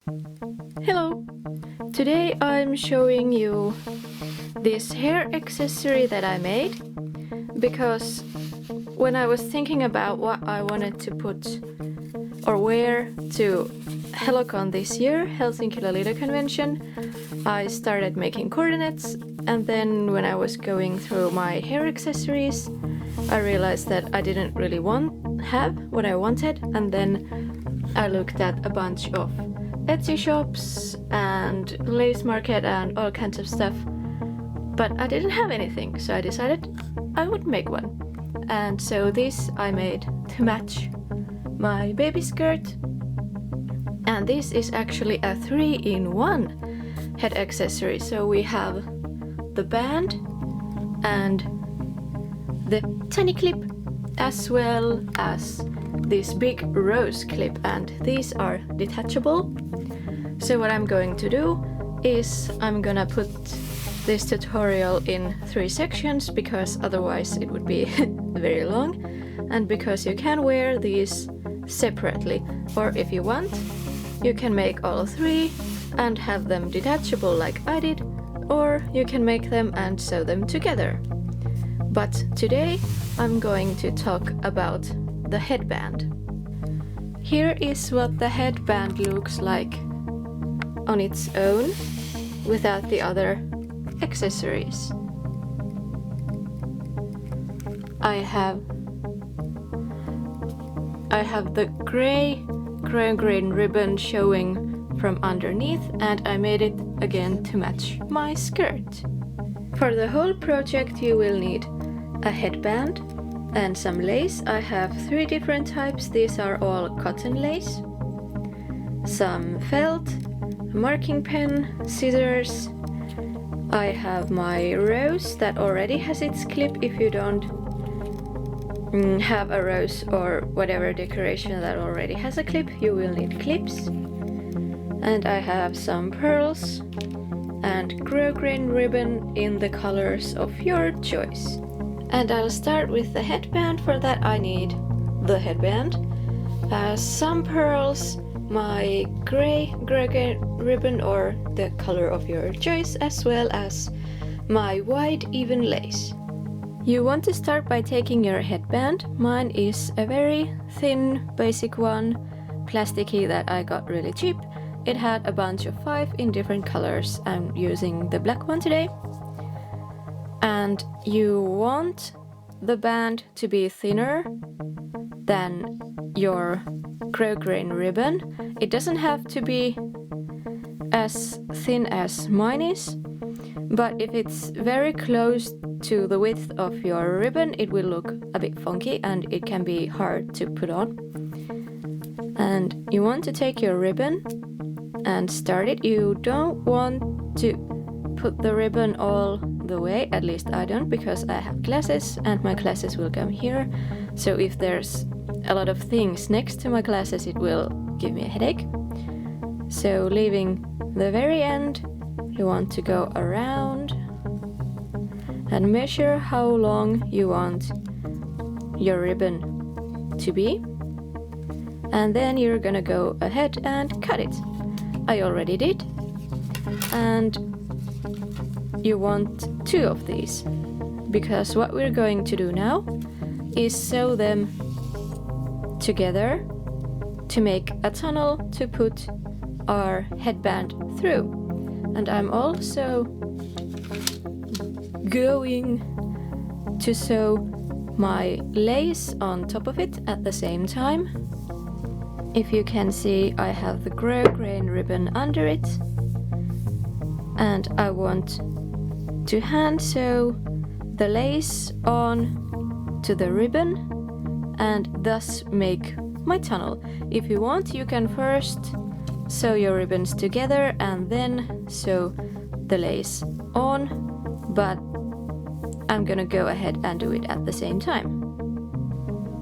Hello! Today I'm showing you this hair accessory that I made because when I was thinking about what I wanted to put or wear to HelloCon this year, Helsinki Lolita convention, I started making coordinates, and then when I was going through my hair accessories I realized that I didn't really have what I wanted, and then I looked at a bunch of Etsy shops and lace market and all kinds of stuff, but I didn't have anything, so I decided I would make one. And so this I made to match my baby skirt, and this is actually a 3-in-1 head accessory. So we have the band and the tiny clip as well as this big rose clip, and these are detachable. So what I'm going to do is I'm gonna put this tutorial in 3 sections because otherwise it would be very long, and because you can wear these separately, or if you want you can make all 3 and have them detachable like I did, or you can make them and sew them together. But today I'm going to talk about the headband. Here is what the headband looks like on its own without the other accessories. I have the grey green ribbon showing from underneath, and I made it again to match my skirt. For the whole project you will need a headband and some lace. I have 3 different types. These are all cotton lace, some felt, marking pen, scissors. I have my rose that already has its clip. If you don't have a rose or whatever decoration that already has a clip, you will need clips. And I have some pearls and green ribbon in the colors of your choice. And I'll start with the headband. For that I need the headband, some pearls, my grey ribbon or the color of your choice, as well as my wide even lace. You want to start by taking your headband. Mine is a very thin basic one, plasticky, that I got really cheap. It had a bunch of 5 in different colors. I'm using the black one today. And you want the band to be thinner than your green ribbon. It doesn't have to be as thin as mine is, but if it's very close to the width of your ribbon it will look a bit funky and it can be hard to put on. And you want to take your ribbon and start it. You don't want to put the ribbon all the way, at least I don't, because I have glasses and my glasses will come here. So if there's a lot of things next to my glasses it will give me a headache. So leaving the very end, you want to go around and measure how long you want your ribbon to be, and then you're gonna go ahead and cut it. I already did. And you want 2 of these, because what we're going to do now is sew them together to make a tunnel to put our headband through. And I'm also going to sew my lace on top of it at the same time. If you can see, I have the green ribbon under it, and I want to hand sew the lace on to the ribbon and thus make my tunnel. If you want, you can first sew your ribbons together and then sew the lace on, but I'm gonna go ahead and do it at the same time.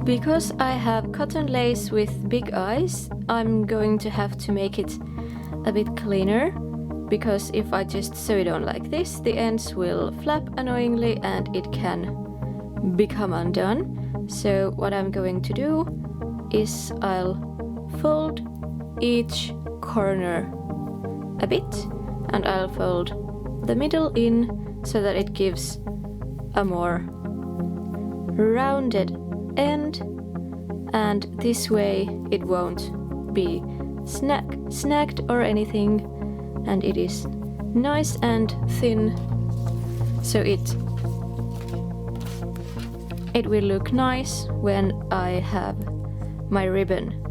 Because I have cotton lace with big eyes, I'm going to have to make it a bit cleaner, because if I just sew it on like this, the ends will flap annoyingly and it can become undone. So what I'm going to do is I'll fold each corner a bit, and I'll fold the middle in so that it gives a more rounded end, and this way it won't be snagged or anything, and it is nice and thin, so it will look nice when I have my ribbon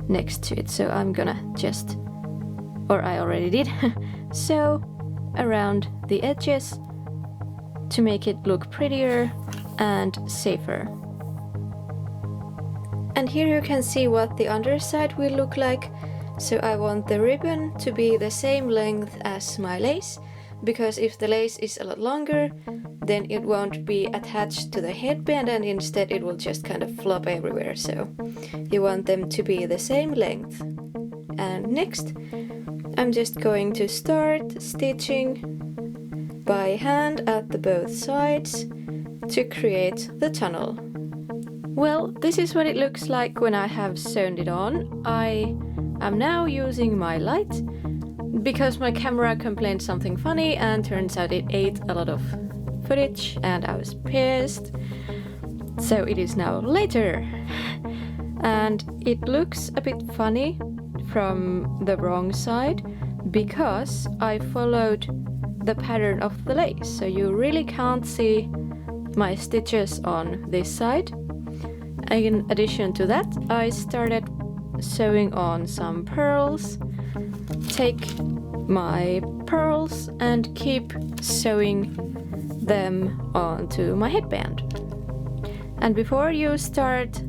next to it. So I'm gonna just, or I already did, sew around the edges to make it look prettier and safer. And here you can see what the underside will look like. So I want the ribbon to be the same length as my lace, because if the lace is a lot longer, then it won't be attached to the headband and instead it will just kind of flop everywhere. So you want them to be the same length. And next, I'm just going to start stitching by hand at the both sides to create the tunnel. Well, this is what it looks like when I have sewn it on. I am now using my light because my camera complained something funny and turns out it ate a lot of footage and I was pissed. So it is now later and it looks a bit funny from the wrong side because I followed the pattern of the lace, so you really can't see my stitches on this side. In addition to that, I started sewing on some pearls. Take my pearls and keep sewing them onto my headband. And before you start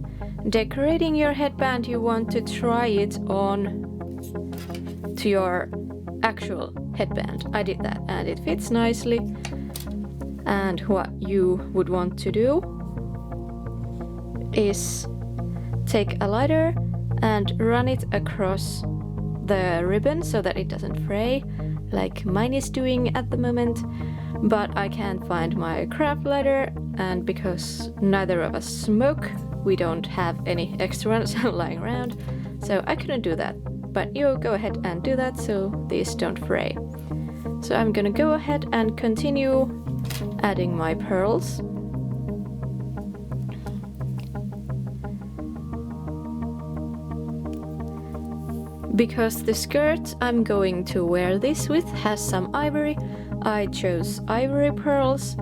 decorating your headband, you want to try it on to your actual headband. I did that and it fits nicely. And what you would want to do is take a lighter and run it across the ribbon so that it doesn't fray like mine is doing at the moment. But I can't find my craft lighter, and because neither of us smoke, we don't have any extra ones lying around, so I couldn't do that. But you go ahead and do that so these don't fray. So I'm gonna go ahead and continue adding my pearls. Because the skirt I'm going to wear this with has some ivory, I chose ivory pearls,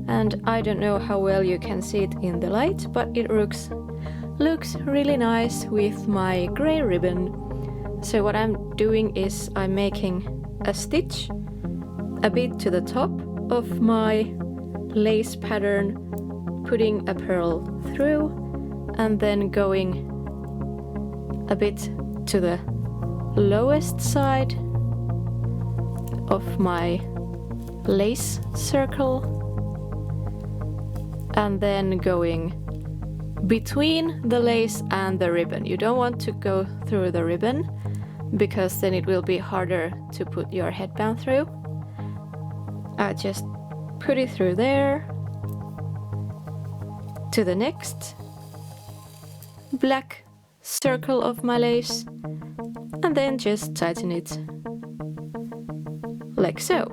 and I don't know how well you can see it in the light, but it looks really nice with my gray ribbon. So what I'm doing is I'm making a stitch a bit to the top of my lace pattern, putting a pearl through, and then going a bit to the lowest side of my lace circle, and then going between the lace and the ribbon. You don't want to go through the ribbon because then it will be harder to put your headband through. I just put it through there to the next black circle of my lace, and then just tighten it like so,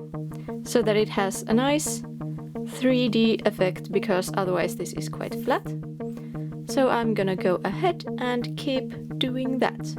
so that it has a nice 3D effect, because otherwise this is quite flat. So I'm gonna go ahead and keep doing that.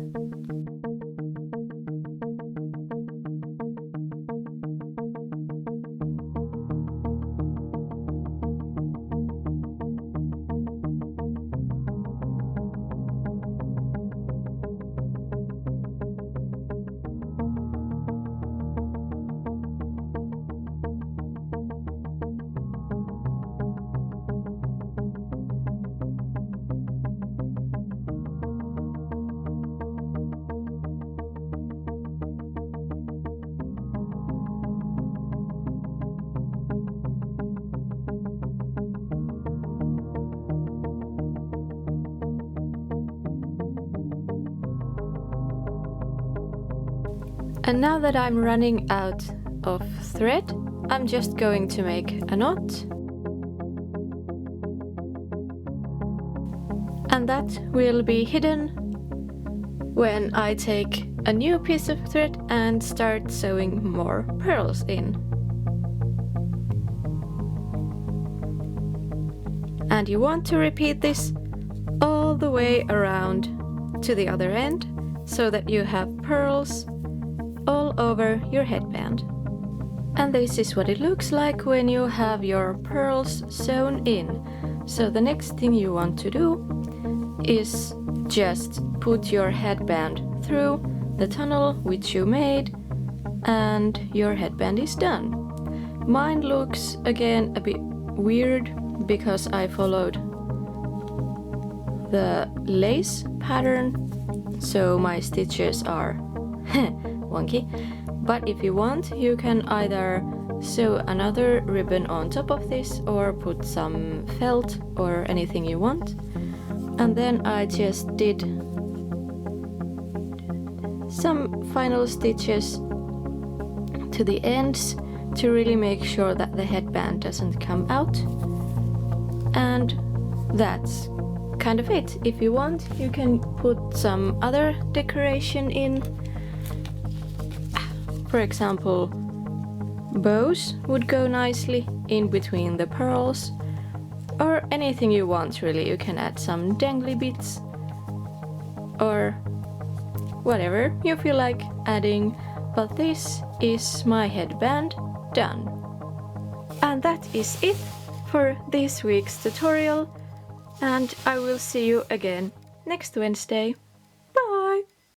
And now that I'm running out of thread, I'm just going to make a knot. And that will be hidden when I take a new piece of thread and start sewing more pearls in. And you want to repeat this all the way around to the other end so that you have pearls all over your headband. And this is what it looks like when you have your pearls sewn in. So the next thing you want to do is just put your headband through the tunnel which you made, and your headband is done. Mine looks again a bit weird because I followed the lace pattern, so my stitches are wonky. But if you want, you can either sew another ribbon on top of this or put some felt or anything you want. And then I just did some final stitches to the ends to really make sure that the headband doesn't come out. And that's kind of it. If you want, you can put some other decoration in. For example, bows would go nicely in between the pearls, or anything you want really. You can add some dangly bits or whatever you feel like adding, but this is my headband done. And that is it for this week's tutorial, and I will see you again next Wednesday.